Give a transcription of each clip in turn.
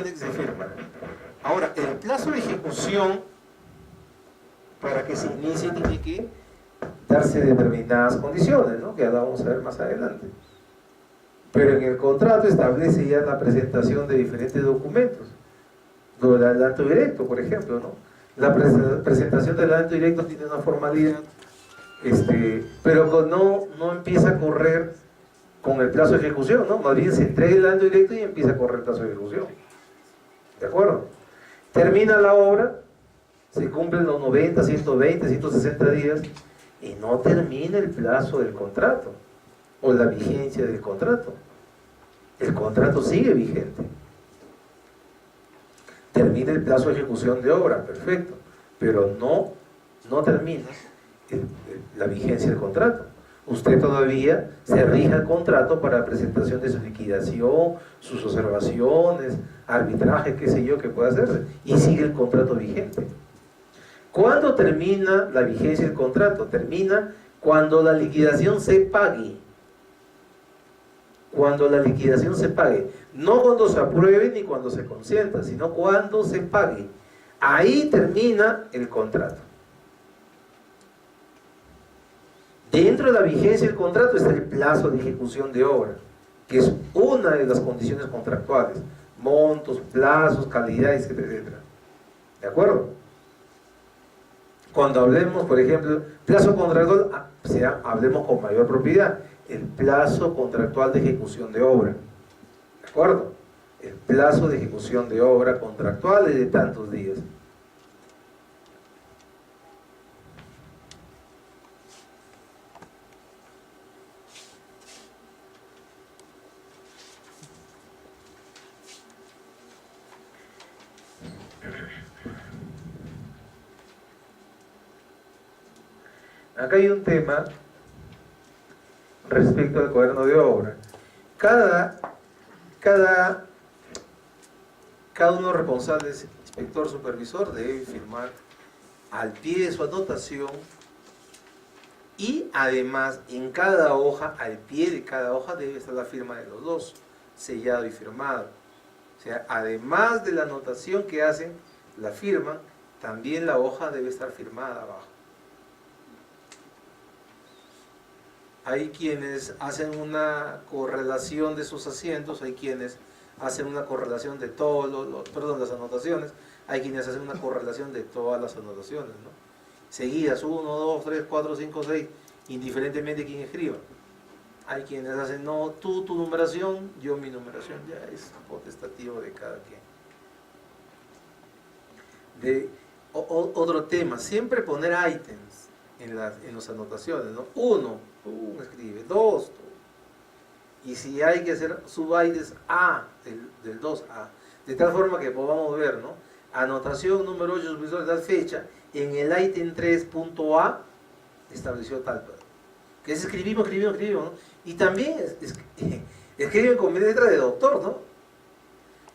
de que se firma. Ahora, el plazo de ejecución, para que se inicie, tiene que darse determinadas condiciones, ¿no? Que ya la vamos a ver más adelante. Pero en el contrato establece ya la presentación de diferentes documentos. Lo del adelanto directo, por ejemplo, ¿no? La presentación del adelanto directo tiene una formalidad, pero no empieza a correr con el plazo de ejecución, ¿no? Más bien se entrega el adelanto directo y empieza a correr el plazo de ejecución. ¿De acuerdo? Termina la obra, se cumplen los 90, 120, 160 días y no termina el plazo del contrato o la vigencia del contrato. El contrato sigue vigente. Termina el plazo de ejecución de obra, perfecto, pero no termina la vigencia del contrato. Usted todavía se rige al contrato para la presentación de su liquidación, sus observaciones, arbitraje, qué sé yo, que pueda hacerse, y sigue el contrato vigente. ¿Cuándo termina la vigencia del contrato? Termina cuando la liquidación se pague. Cuando la liquidación se pague. No cuando se apruebe ni cuando se consienta, sino cuando se pague. Ahí termina el contrato. Dentro de la vigencia del contrato está el plazo de ejecución de obra, que es una de las condiciones contractuales. Montos, plazos, calidad, etcétera. ¿De acuerdo? Cuando hablemos, por ejemplo, plazo contractual, hablemos con mayor propiedad. El plazo contractual de ejecución de obra. ¿De acuerdo? El plazo de ejecución de obra contractual es de tantos días. Acá hay un tema respecto al cuaderno de obra. Cada uno de los responsables, inspector, supervisor, debe firmar al pie de su anotación y además en cada hoja, al pie de cada hoja debe estar la firma de los dos, sellado y firmado. O sea, además de la anotación que hacen, la firma, también la hoja debe estar firmada abajo. Hay quienes hacen una correlación de sus asientos, hay quienes hacen una correlación de todos las anotaciones, hay quienes hacen una correlación de todas las anotaciones, ¿no? Seguidas, 1, 2, 3, 4, 5, 6, indiferentemente de quién escriba. Hay quienes hacen, no, tú tu numeración, yo mi numeración, ya es potestativo de cada quien. Otro tema, siempre poner ítems en las anotaciones, ¿no? 1, tú escribe, 2, tú. Y si hay que hacer subítems A, del 2A, de tal forma que podamos ver, ¿no? Anotación número 8, supervisor de tal fecha, en el ítem 3.A estableció tal, que es escribimos, ¿no? Y también escriben con letra de doctor, ¿no?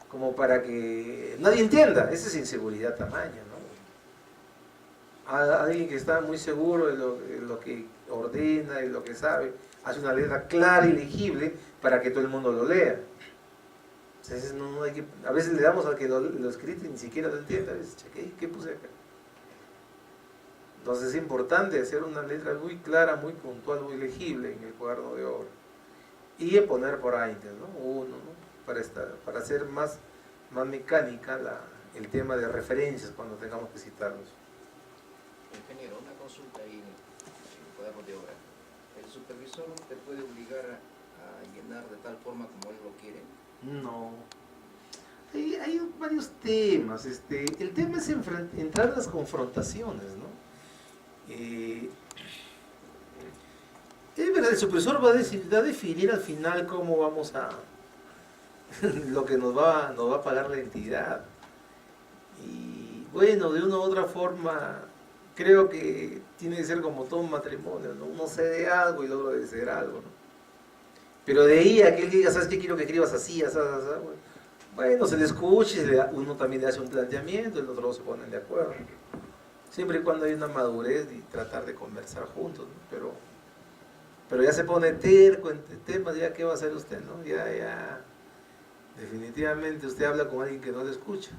Como para que nadie entienda, esa es inseguridad tamaña, ¿no? Alguien que está muy seguro de lo que ordena y lo que sabe, hace una letra clara y legible para que todo el mundo lo lea. Entonces, a veces le damos al que lo escrito y ni siquiera lo entiende. A veces, ¿qué puse acá? Entonces es importante hacer una letra muy clara, muy puntual, muy legible en el cuaderno de obra. Y poner por ahí, ¿no? 1, ¿no? Para hacer más mecánica el tema de referencias cuando tengamos que citarlos. Ingeniero, una consulta ahí en el cuaderno de obra. ¿El supervisor te puede obligar a llenar de tal forma como él lo quiere? No. Hay varios temas. El tema es entrar en las confrontaciones, ¿no? Es verdad, el supervisor va a definir al final cómo vamos a lo que nos va a pagar la entidad. Y bueno, de una u otra forma creo que tiene que ser como todo un matrimonio, ¿no? Uno cede algo y el otro debe ceder algo, ¿no? Pero de ahí a que él diga, ¿sabes qué? Quiero que escribas así, así, así. Bueno, se le escuche, uno también le hace un planteamiento, el otro se ponen de acuerdo. Siempre y cuando hay una madurez y tratar de conversar juntos, ¿no? Pero ya se pone terco en temas, ya ¿qué va a hacer usted, no? Definitivamente usted habla con alguien que no le escucha.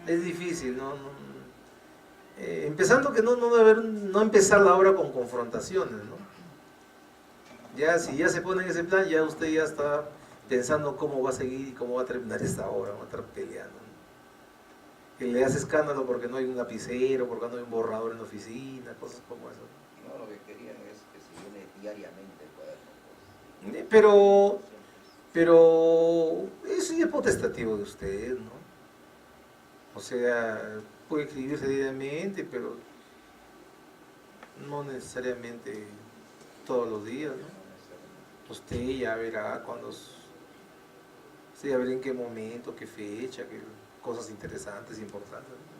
Es difícil, ¿no? Empezando que no empezar la obra con confrontaciones, ¿no? Ya, si ya se pone en ese plan, ya usted ya está pensando cómo va a seguir y cómo va a terminar esta obra, va a estar peleando, ¿no? Que le hace escándalo porque no hay un lapicero, porque no hay un borrador en la oficina, cosas como eso. No, lo que querían es que se llene diariamente el cuaderno. Pues. Pero eso ya es potestativo de usted, ¿no? O sea, puede escribirse diariamente, pero no necesariamente todos los días, ¿no? Usted ya verá usted ya verá en qué momento, qué fecha, qué cosas interesantes, importantes, ¿no?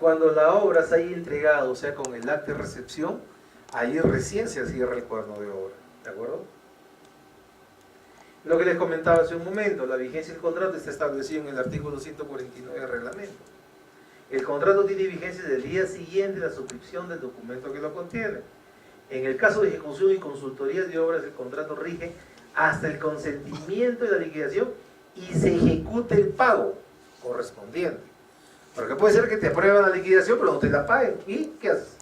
Cuando la obra se haya entregado, o sea, con el acta de recepción, ahí recién se cierra el cuaderno de obra, ¿de acuerdo? Lo que les comentaba hace un momento, la vigencia del contrato está establecido en el artículo 149 del reglamento. El contrato tiene vigencia del día siguiente de la suscripción del documento que lo contiene. En el caso de ejecución y consultoría de obras, el contrato rige hasta el consentimiento de la liquidación y se ejecute el pago correspondiente. Porque puede ser que te aprueben la liquidación, pero no te la paguen. ¿Y qué haces?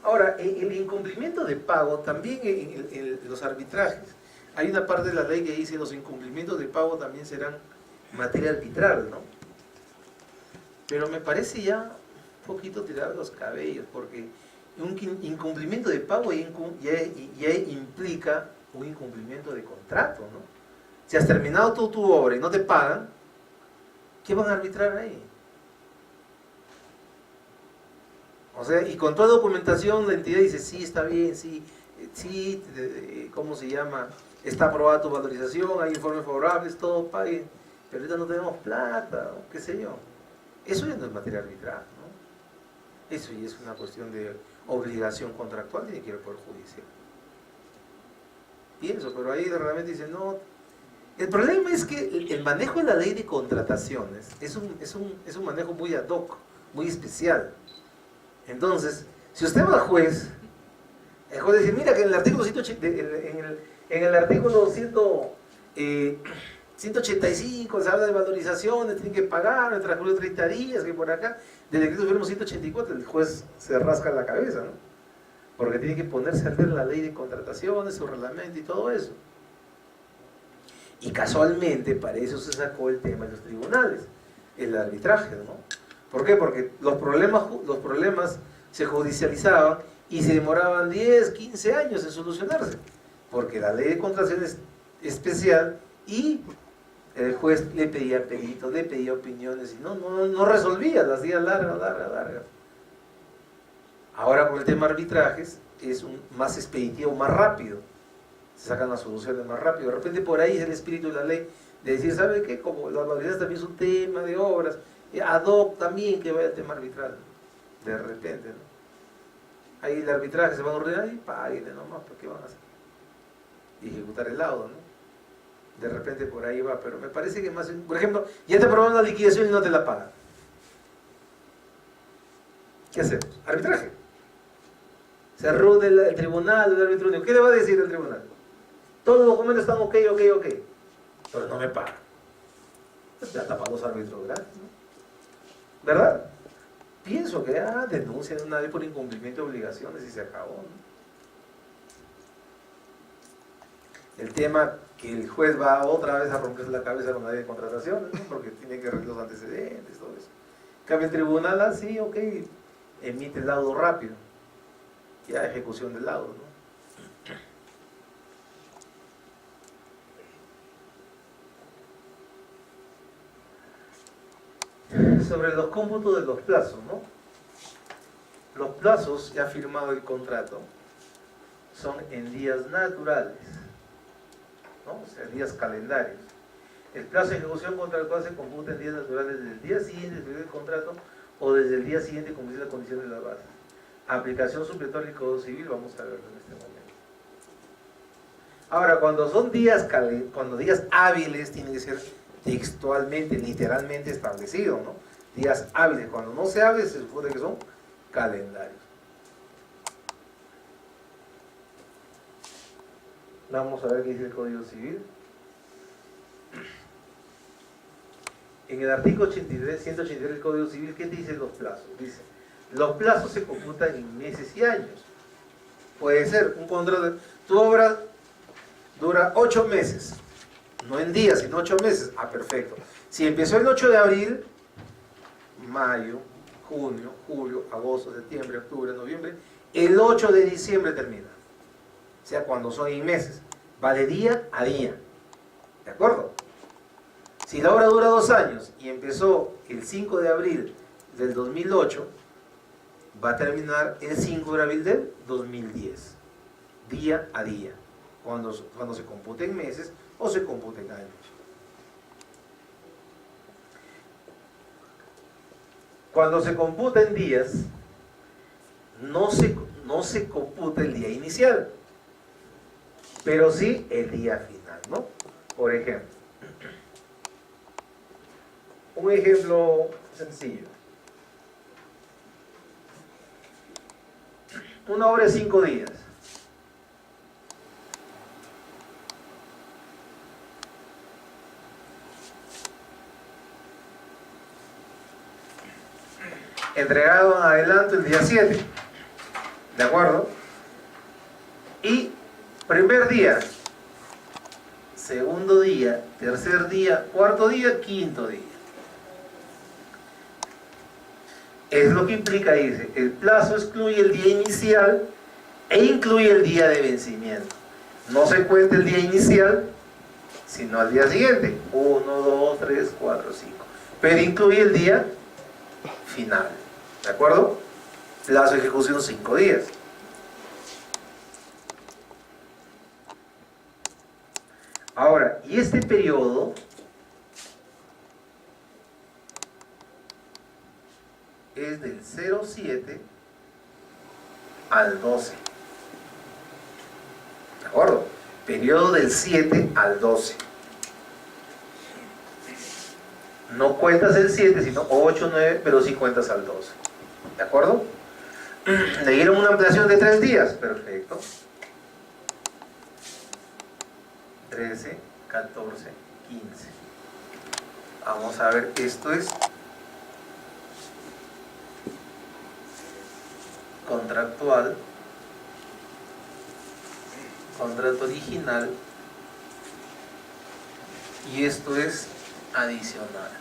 Ahora, el incumplimiento de pago, también en los arbitrajes, hay una parte de la ley que dice que los incumplimientos de pago también serán materia arbitral, ¿no? Pero me parece ya un poquito tirar los cabellos, porque un incumplimiento de pago ya implica un incumplimiento de contrato, ¿no? Si has terminado tu obra y no te pagan, ¿qué van a arbitrar ahí? O sea, y con toda documentación la entidad dice, sí, está bien, sí, ¿cómo se llama? Está aprobada tu valorización, hay informes favorables, todo pague, pero ahorita no tenemos plata, o qué sé yo. Eso ya no es materia arbitral, ¿no? Eso ya es una cuestión de obligación contractual, tiene que ir por judicial. Pienso, pero ahí realmente dicen, no. El problema es que el manejo de la ley de contrataciones es un manejo muy ad hoc, muy especial. Entonces, si usted va al juez, el juez dice, mira que en el artículo 185 se habla de valorizaciones, tienen que pagar, en el transcurso de 30 días, que por acá, del decreto supremo 184, el juez se rasca la cabeza, ¿no? Porque tiene que ponerse a leer la ley de contrataciones, su reglamento y todo eso. Y casualmente, para eso se sacó el tema de los tribunales, el arbitraje, ¿no? ¿Por qué? Porque los problemas se judicializaban y se demoraban 10, 15 años en solucionarse, porque la ley de contratación es especial y el juez le pedía peritos, le pedía opiniones y no resolvía, las días largas. Ahora con el tema de arbitrajes es más expeditivo, más rápido, se sacan las soluciones más rápido. De repente por ahí es el espíritu de la ley de decir, ¿sabe qué? Como la validez también es un tema de obras, ad hoc también que vaya el tema arbitral, de repente, ¿no? Ahí el arbitraje se va a ordenar y páguenle nomás, ¿por qué van a hacer? Y ejecutar el laudo, ¿no? De repente por ahí va, pero me parece que más, por ejemplo, ya te aprobaron la liquidación y no te la pagan. ¿Qué hacemos? Arbitraje. Se reúne el tribunal, el árbitro único. ¿Qué le va a decir el tribunal? Todos los documentos están ok, pero no me pagan. Pues ya tapan los árbitros gratis, ¿no? ¿Verdad? Pienso que denuncian una vez por incumplimiento de obligaciones y se acabó, ¿no? El tema que el juez va otra vez a romperse la cabeza con la ley de contrataciones, ¿no? Porque tiene que revisar los antecedentes, todo eso. Cambia el tribunal así, ok, emite el laudo rápido. Ya ejecución del laudo, ¿no? Sobre los cómputos de los plazos, ¿no? Los plazos, ya firmado el contrato, son en días naturales, ¿no? O sea, días calendarios. El plazo de ejecución contractual se computa en días naturales desde el día siguiente del contrato o desde el día siguiente de cumplir las condiciones de la base. Aplicación supletoria del Código Civil, vamos a verlo en este momento. Ahora, cuando son días hábiles, tiene que ser textualmente, literalmente establecido, ¿no? Días hábiles. Cuando no se hable, se supone que son calendarios. Vamos a ver qué dice el Código Civil. En el artículo 183 del Código Civil, ¿qué dicen los plazos? Dice, los plazos se computan en meses y años. Puede ser un contrato, tu obra dura 8 meses, no en días, sino 8 meses. Ah, perfecto. Si empezó el 8 de abril, mayo, junio, julio, agosto, septiembre, octubre, noviembre, el 8 de diciembre termina. O sea, cuando son en meses, va de día a día. ¿De acuerdo? Si la obra dura 2 años y empezó el 5 de abril del 2008, va a terminar el 5 de abril del 2010. Día a día. Cuando se compute en meses o se compute en años. Cuando se computa en días, no se computa el día inicial, pero sí el día final, ¿no? Por ejemplo, un ejemplo sencillo. Una obra de 5 días. Entregado en adelanto el día 7, ¿de acuerdo? Y primer día, segundo día, tercer día, cuarto día, quinto día. Es lo que implica, dice, el plazo excluye el día inicial e incluye el día de vencimiento. No se cuenta el día inicial, sino al día siguiente. 1, 2, 3, 4, 5. Pero incluye el día final. ¿De acuerdo? Plazo de ejecución 5 días. Ahora, y este periodo es del 07 al 12. ¿De acuerdo? Periodo del 7 al 12. No cuentas el 7, sino 8, 9, pero sí cuentas al 12. ¿De acuerdo? Le dieron una ampliación de 3 días. Perfecto. 13, 14, 15. Vamos a ver, esto es contractual, contrato original, y esto es adicional,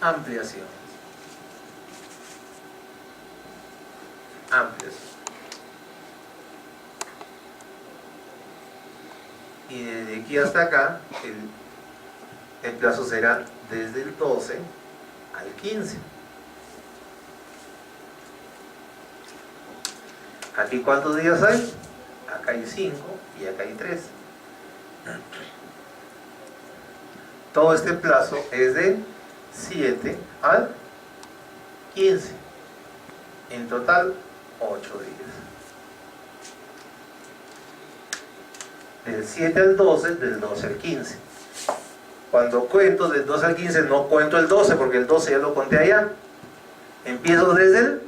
ampliación. Y desde aquí hasta acá el plazo será desde el 12 al 15. Aquí ¿cuántos días hay? Acá hay 5 y acá hay 3. Todo este plazo es de 7 al 15. En total 8 días. Del 7 al 12, del 12 al 15. Cuando cuento del 12 al 15 no cuento el 12 porque el 12 ya lo conté allá. Empiezo desde el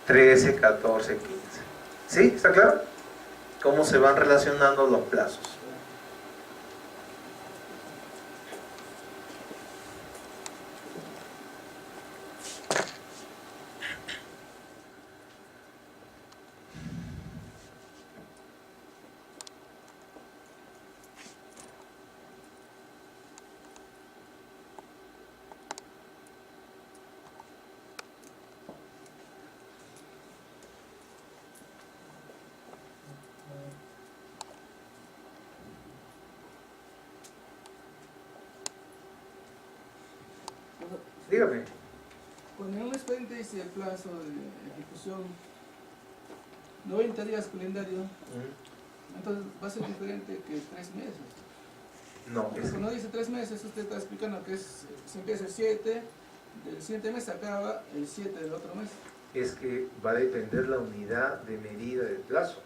13, 14, 15. ¿Sí? ¿Está claro? ¿Cómo se van relacionando los plazos? Dígame. Cuando en un expediente dice el plazo de ejecución 90 días calendario, entonces va a ser diferente que 3 meses. No, Porque cuando dice 3 meses, usted está explicando que se empieza el 7, del siguiente mes se acaba el 7 del otro mes. es que va a depender la unidad de medida del plazo.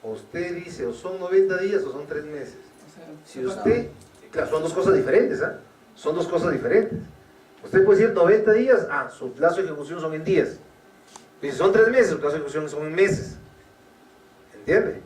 O usted dice, o son 90 días o son 3 meses. O sea, Si separado. usted, claro, son dos cosas diferentes, ¿ah? Son dos cosas diferentes. Usted puede decir 90 días, su plazo de ejecución son en días. Y si son 3 meses, su plazo de ejecución son en meses. ¿Entiende?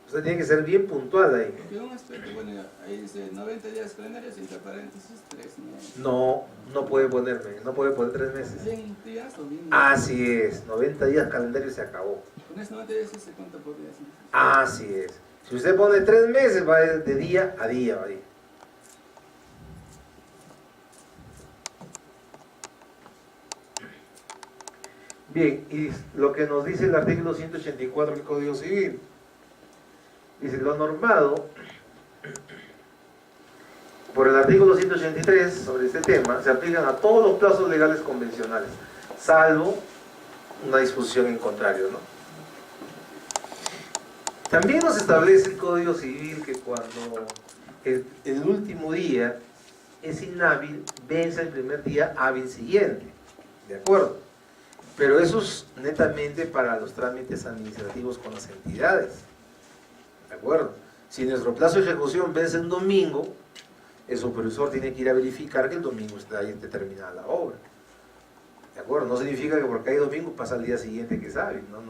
Usted tiene que ser bien puntual ahí. Porque un aspecto, bueno, ahí dice 90 días calendarios, entre paréntesis 3 meses. No, no puede poner 3 meses. 100 días o 10 días. Así es, 90 días calendario se acabó. Con esos 90 días sí se cuenta por días. ¿No? Así es. Si usted pone 3 meses, va de día a día. Va a ir. Bien, y lo que nos dice el artículo 184 del Código Civil. Dice, lo normado por el artículo 183 sobre este tema se aplican a todos los plazos legales convencionales, salvo una disposición en contrario, ¿no? También nos establece el Código Civil que cuando el último día es inhábil, vence el primer día hábil siguiente, ¿de acuerdo? Pero eso es netamente para los trámites administrativos con las entidades, ¿de acuerdo? Si nuestro plazo de ejecución vence un domingo, el supervisor tiene que ir a verificar que el domingo está ahí terminada la obra, ¿de acuerdo? No significa que porque hay domingo pasa al día siguiente que es hábil, no.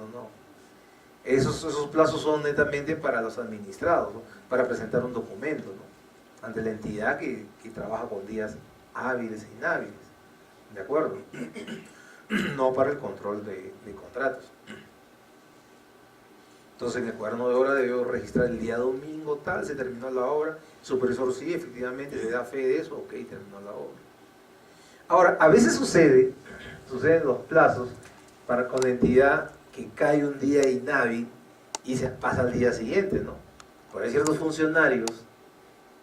Esos plazos son netamente para los administrados, ¿no? Para presentar un documento, ¿no? Ante la entidad que trabaja con días hábiles e inhábiles, ¿de acuerdo? No para el control de contratos. Entonces en el cuaderno de obra debió registrar el día domingo tal, se terminó la obra, el supervisor sí, efectivamente, le da fe de eso, ok, terminó la obra. Ahora, a veces suceden los plazos con la entidad que cae un día inhábil y se pasa al día siguiente, ¿no? Por hay ciertos funcionarios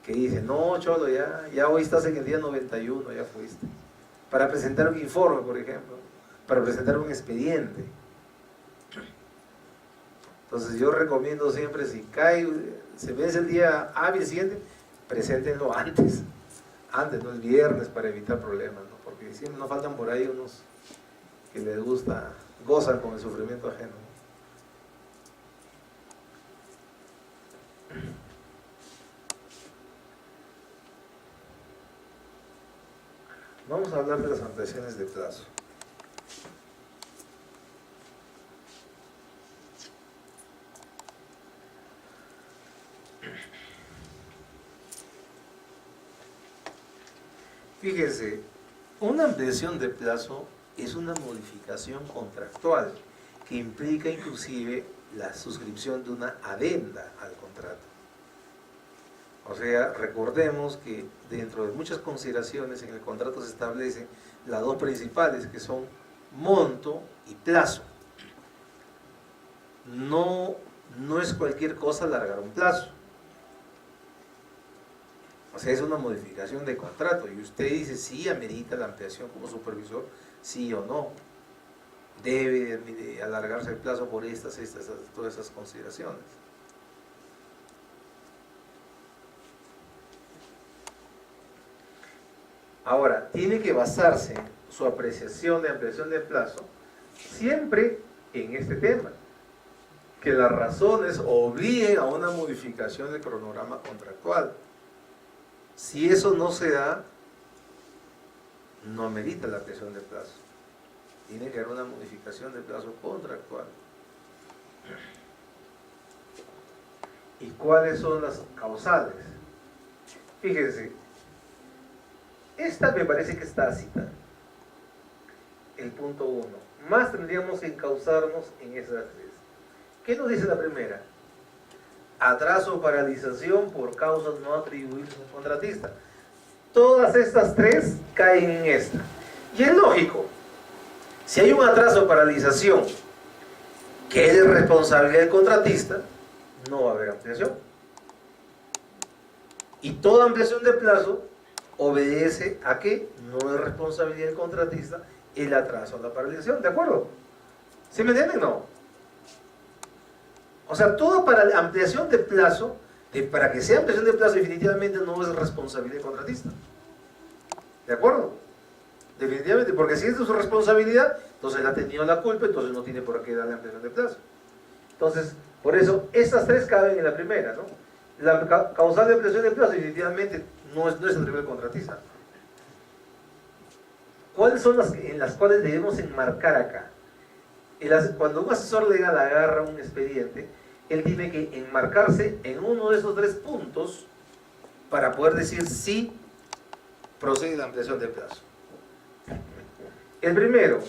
que dicen, no, Cholo, ya hoy estás en el día 91, ya fuiste. Para presentar un informe, por ejemplo, para presentar un expediente. Entonces yo recomiendo siempre, si se vence el día hábil siguiente, preséntenlo antes, no el viernes, para evitar problemas, ¿no? Porque siempre nos faltan por ahí unos que les gusta, gozan con el sufrimiento ajeno. Vamos a hablar de las ampliaciones de plazo. Fíjense, una ampliación de plazo es una modificación contractual que implica inclusive la suscripción de una adenda al contrato. O sea, recordemos que dentro de muchas consideraciones en el contrato se establecen las dos principales, que son monto y plazo. No es cualquier cosa alargar un plazo. O sea, es una modificación de contrato y usted dice si amerita la ampliación como supervisor, sí o no. Debe de alargarse el plazo por todas esas consideraciones. Ahora, tiene que basarse su apreciación de ampliación de plazo siempre en este tema, que las razones obliguen a una modificación del cronograma contractual. Si eso no se da, no amerita la ampliación de plazo. Tiene que haber una modificación del plazo contractual. ¿Y cuáles son las causales? Fíjense, esta me parece que es tácita. El punto 1. Más tendríamos que encauzarnos en esas tres. ¿Qué nos dice la primera? Atraso o paralización por causas no atribuibles al contratista. Todas estas tres caen en esta. Y es lógico. Si hay un atraso o paralización que es de responsabilidad del contratista, no va a haber ampliación. Y toda ampliación de plazo obedece a que no es responsabilidad del contratista el atraso o la paralización, ¿de acuerdo? ¿Sí me entienden? No. O sea, toda ampliación de plazo, para que sea ampliación de plazo definitivamente no es responsabilidad del contratista. ¿De acuerdo? definitivamente, porque si es de su responsabilidad, entonces él ha tenido la culpa, entonces no tiene por qué darle ampliación de plazo. Entonces, por eso, estas tres caben en la primera, ¿no? La causal de ampliación de plazo definitivamente no es el nivel contratista. ¿Cuáles son las en las cuales debemos enmarcar acá? Cuando un asesor legal agarra un expediente, él tiene que enmarcarse en uno de esos tres puntos para poder decir si procede la ampliación de plazo. El primero,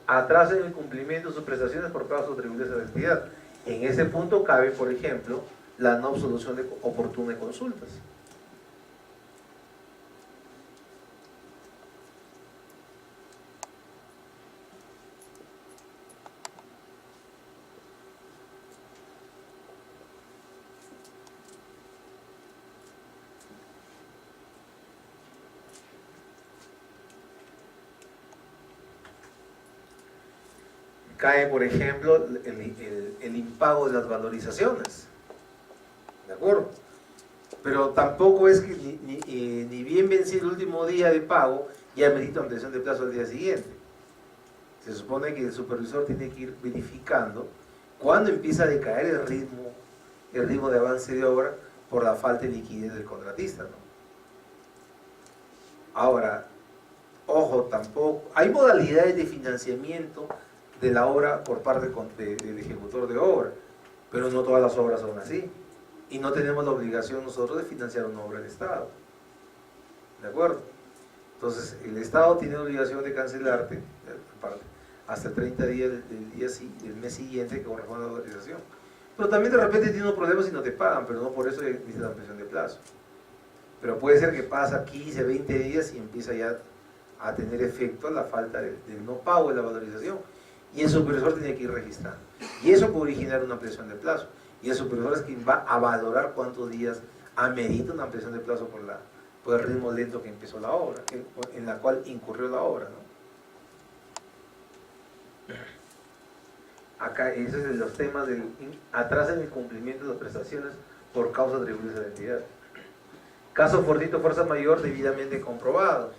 atraso en el cumplimiento de sus prestaciones por causa atribuidas a la entidad. En ese punto cabe, por ejemplo, la no absolución oportuna de consultas. Cae, por ejemplo, el impago de las valorizaciones. ¿De acuerdo? Pero tampoco es que ni bien vencido el último día de pago, ya merita ampliación de plazo al día siguiente. Se supone que el supervisor tiene que ir verificando cuándo empieza a decaer el ritmo de avance de obra por la falta de liquidez del contratista, ¿no? Ahora, ojo, tampoco hay modalidades de financiamiento de la obra por parte del ejecutor de obra, pero no todas las obras son así, y no tenemos la obligación nosotros de financiar una obra del Estado, ¿de acuerdo? Entonces el Estado tiene la obligación de cancelarte hasta 30 días del mes siguiente que corresponde a la valorización, pero también de repente tiene unos problemas y no te pagan, pero no por eso dice la ampliación de plazo. Pero puede ser que pasa 15, 20 días y empieza ya a tener efecto la falta del no pago de la valorización, y el supervisor tiene que ir registrando, y eso puede originar una ampliación de plazo, y el supervisor es quien va a valorar cuántos días amerita una ampliación de plazo por el ritmo lento que empezó la obra, en la cual incurrió la obra, ¿no? Acá, ese es de los temas del atraso en el cumplimiento de las prestaciones por causa atribuidas a la entidad. Caso fortuito, fuerza mayor debidamente comprobados.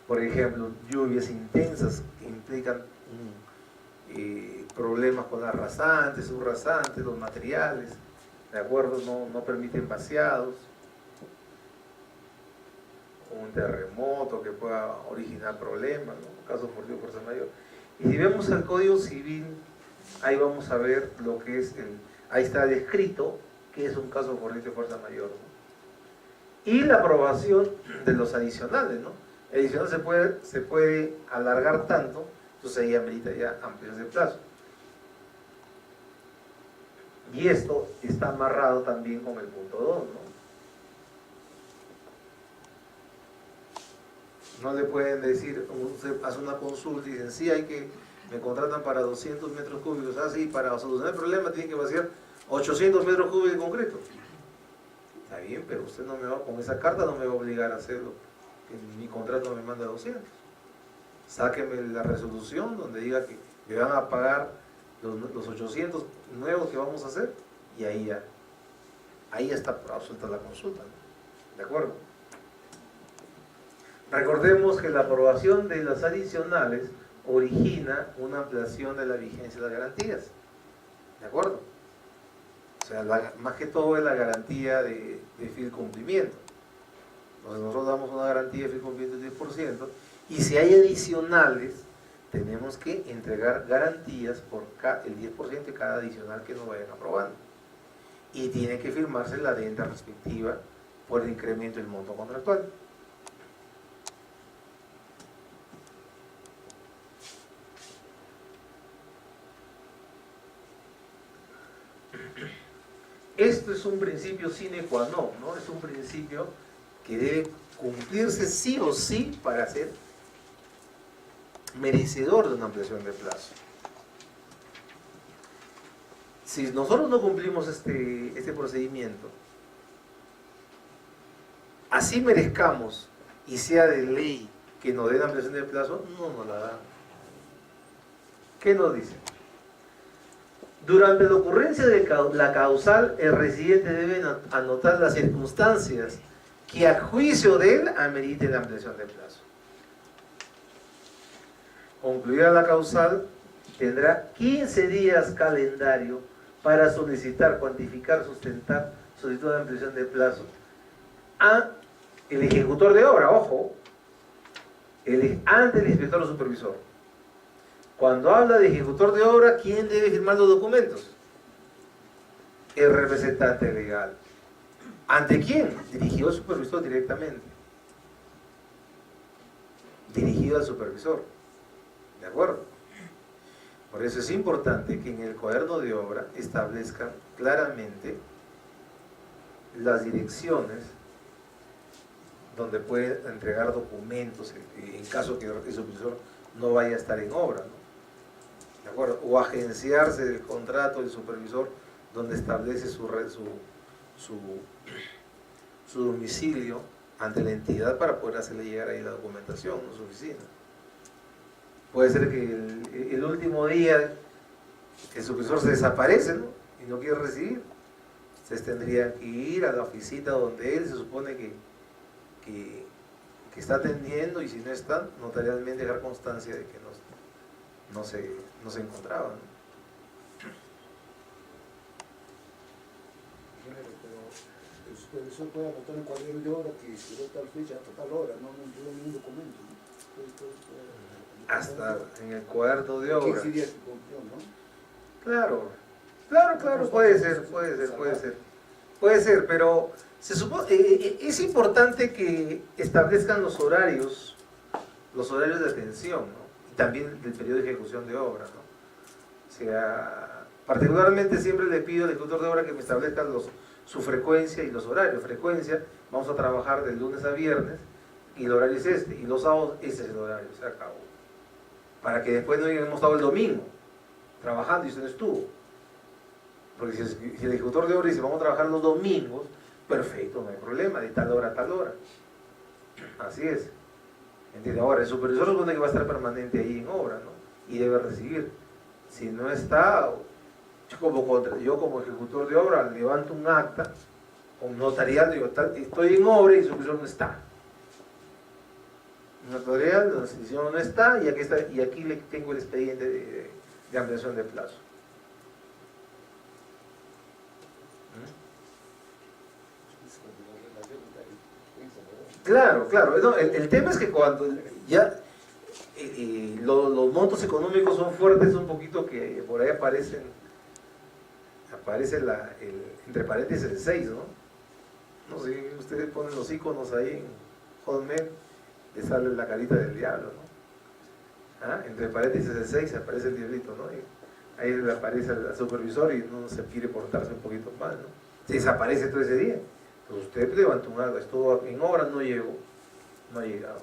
Por ejemplo, lluvias intensas que implican problemas con las rasantes, subrasantes, los materiales, ¿de acuerdo? No permiten vaciados. Un terremoto que pueda originar problemas, ¿no? Caso fortuito, fuerza mayor. Y si vemos el Código Civil, ahí vamos a ver lo que es ahí está descrito qué es un caso fortuito de fuerza mayor, ¿no? Y la aprobación de los adicionales, ¿no? El adicional se puede alargar tanto, entonces ahí amerita ya ampliación de plazo. Y esto está amarrado también con el punto 2, ¿no? No le pueden decir, usted hace una consulta y dicen, sí, me contratan para 200 metros cúbicos, sí, para solucionar el problema tienen que vaciar 800 metros cúbicos de concreto. Está bien, pero usted no me va, con esa carta no me va a obligar a hacerlo, que mi contrato me manda 200. Sáqueme la resolución donde diga que me van a pagar los 800 nuevos que vamos a hacer, y ahí ya está absuelta la consulta, ¿no? ¿De acuerdo? Recordemos que la aprobación de las adicionales origina una ampliación de la vigencia de las garantías, ¿de acuerdo? O sea, más que todo es la garantía de fiel cumplimiento. Entonces nosotros damos una garantía de fiel cumplimiento del 10%, y si hay adicionales, tenemos que entregar garantías por el 10% de cada adicional que nos vayan aprobando. Y tiene que firmarse la adenda respectiva por el incremento del monto contractual. Esto es un principio sine qua non, ¿no? Es un principio que debe cumplirse sí o sí para ser merecedor de una ampliación de plazo. Si nosotros no cumplimos este procedimiento, así merezcamos y sea de ley que nos den ampliación de plazo, no nos la dan. ¿Qué nos dice? Durante la ocurrencia de la causal, el residente debe anotar las circunstancias que a juicio de él amerite la ampliación de plazo. Concluida la causal, tendrá 15 días calendario para solicitar, cuantificar, sustentar solicitud de ampliación de plazo a el ejecutor de obra, ojo, ante el inspector o supervisor. Cuando habla de ejecutor de obra, ¿quién debe firmar los documentos? El representante legal. ¿Ante quién? Dirigido al supervisor directamente. Dirigido al supervisor. ¿De acuerdo? Por eso es importante que en el cuaderno de obra establezcan claramente las direcciones donde puede entregar documentos en caso que el supervisor no vaya a estar en obra, ¿no? ¿De acuerdo? O agenciarse del contrato del supervisor donde establece su domicilio ante la entidad para poder hacerle llegar ahí la documentación a su oficina. Puede ser que el último día que el supervisor se desaparece, ¿no? Y no quiere recibir. Ustedes tendrían que ir a la oficina donde él se supone que está atendiendo, y si no está, notarialmente dejar constancia de que no se encontraba, ¿no? Pero el supervisor puede anotar en el cuaderno de obra que llegó tal fecha hasta tal hora, no entregó ningún documento, ¿no? Hasta en el cuaderno de obra. 15 días que cumplió, ¿no? Claro, puede ser, pero es importante que establezcan los horarios de atención, ¿no? Y también del periodo de ejecución de obra, ¿no? O sea, particularmente siempre le pido al ejecutor de obra que me establezcan su frecuencia y los horarios. Frecuencia, vamos a trabajar de lunes a viernes, y el horario es este, y los sábados ese es el horario, se acabó. Para que después no hemos estado el domingo trabajando y usted no estuvo. Porque si el ejecutor de obra dice vamos a trabajar los domingos, perfecto, no hay problema, de tal hora a tal hora. Así es. ¿Entiende? Ahora, el supervisor supone que va a estar permanente ahí en obra, ¿no? Y debe recibir. Si no está, yo como ejecutor de obra levanto un acta con notarial, digo, estoy en obra y el supervisor no está. Notarial, la decisión no está, y aquí le tengo el expediente de ampliación de plazo. Claro. No, el tema es que cuando ya los montos económicos son fuertes, un poquito que por ahí aparece entre paréntesis el 6, ¿no? No sé, ustedes ponen los iconos ahí en Hotmail, le sale la carita del diablo, ¿no? Entre paréntesis el 6 aparece el diablito, ¿no? Y ahí le aparece al supervisor y no se quiere portarse un poquito mal, ¿no? Se desaparece todo ese día. Pero usted levantó un acta, estuvo en obra, no llegó, no ha llegado.